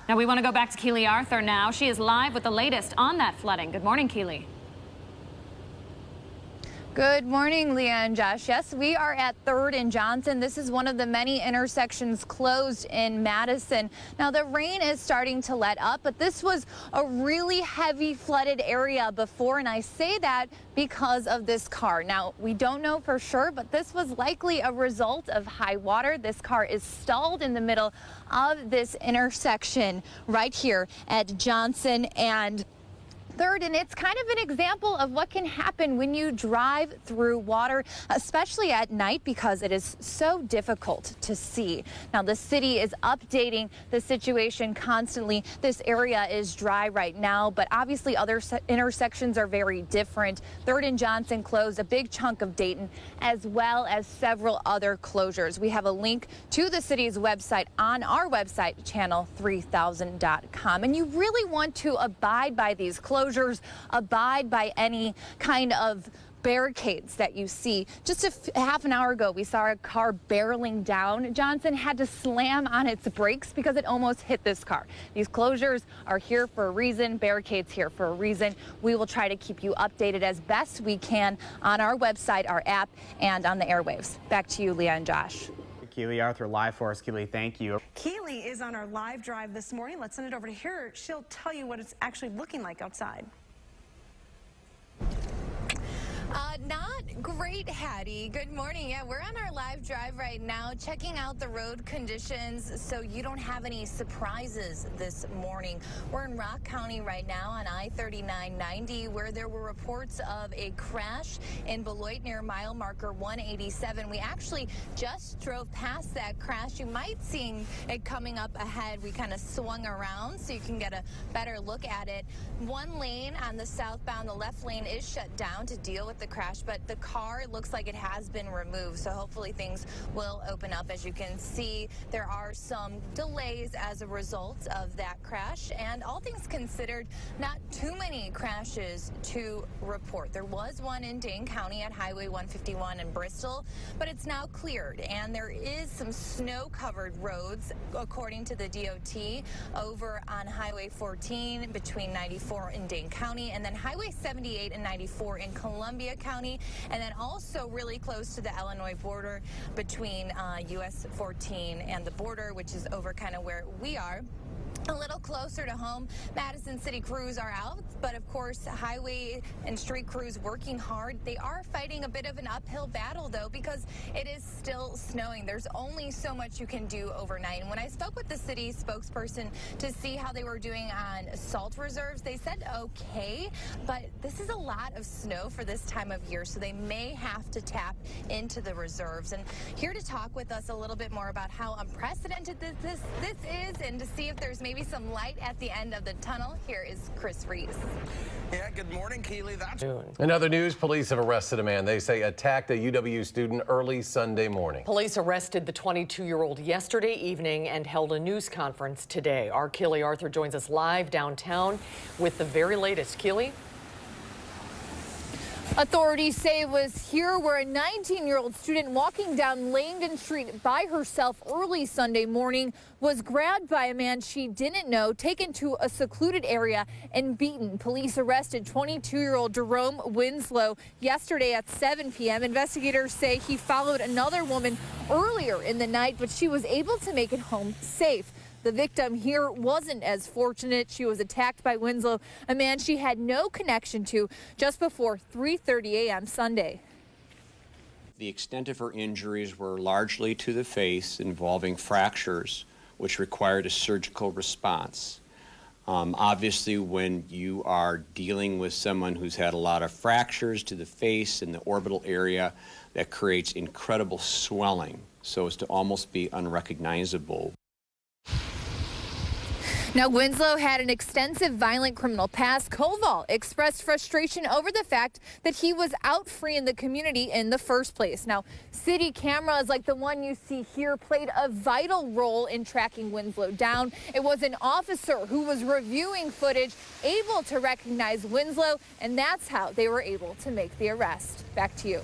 Now we want to go back to Keely Arthur now. She is live with the latest on that flooding. Good morning, Keely. Good morning, Leah and Josh. Yes, we are at 3rd and Johnson. This is one of the many intersections closed in Madison. Now, the rain is starting to let up, but this was a really heavy flooded area before, and I say that because of this car. Now, we don't know for sure, but this was likely a result of high water. This car is stalled in the middle of this intersection right here at Johnson and 3rd, and it's kind of an example of what can happen when you drive through water, especially at night, because it is so difficult to see. Now, the city is updating the situation constantly. This area is dry right now, but obviously other intersections are very different. 3rd and Johnson closed, a big chunk of Dayton, as well as several other closures. We have a link to the city's website on our website, channel3000.com. And you really want to abide by these closures, abide by any kind of barricades that you see. Just half an hour ago, we saw a car barreling down. Johnson had to slam on its brakes because it almost hit this car. These closures are here for a reason, barricades here for a reason. We will try to keep you updated as best we can on our website, our app, and on the airwaves. Back to you, Leah and Josh. Keely Arthur live for us. Keely, thank you. Keely is on our live drive this morning. Let's send it over to her. She'll tell you what it's actually looking like outside. Not great, Hattie. Good morning. Yeah, we're on our live drive right now, checking out the road conditions so you don't have any surprises this morning. We're in Rock County right now on I-3990, where there were reports of a crash in Beloit near mile marker 187. We actually just drove past that crash. You might see it coming up ahead. We kind of swung around so you can get a better look at it. One lane on the southbound, the left lane is shut down to deal with the crash, but the car looks like it has been removed, so hopefully things will open up. As you can see, there are some delays as a result of that crash, and all things considered, not too many crashes to report. There was one in Dane County at Highway 151 in Bristol, but it's now cleared, and there is some snow-covered roads, according to the DOT, over on Highway 14 between 94 in Dane County, and then Highway 78 and 94 in Columbia County, and then also really close to the Illinois border between US 14 and the border, which is over kind of where we are. A little closer to home, Madison City crews are out, but of course highway and street crews working hard. They are fighting a bit of an uphill battle though, because it is still snowing. There's only so much you can do overnight. And when I spoke with the city spokesperson to see how they were doing on salt reserves, they said okay, but this is a lot of snow for this time of year, so they may have to tap into the reserves. And here to talk with us a little bit more about how unprecedented this is, and to see if there's maybe some light at the end of the tunnel, here is Chris Reese. Yeah, good morning, Keely. That's In other news, police have arrested a man they say attacked a UW student early Sunday morning. Police arrested the 22-year-old yesterday evening and held a news conference today. Our Keely Arthur joins us live downtown with the very latest. Keely? Authorities say it was here where a 19-year-old student walking down Langdon Street by herself early Sunday morning was grabbed by a man she didn't know, taken to a secluded area and beaten. Police arrested 22-year-old Jerome Winslow yesterday at 7 p.m. Investigators say he followed another woman earlier in the night, but she was able to make it home safe. The victim here wasn't as fortunate. She was attacked by Winslow, a man she had no connection to, just before 3:30 a.m. Sunday. The extent of her injuries were largely to the face, involving fractures, which required a surgical response. Obviously, when you are dealing with someone who's had a lot of fractures to the face and the orbital area, that creates incredible swelling, so as to almost be unrecognizable. Now, Winslow had an extensive violent criminal past. Koval expressed frustration over the fact that he was out free in the community in the first place. Now, city cameras like the one you see here played a vital role in tracking Winslow down. It was an officer who was reviewing footage able to recognize Winslow, and that's how they were able to make the arrest. Back to you.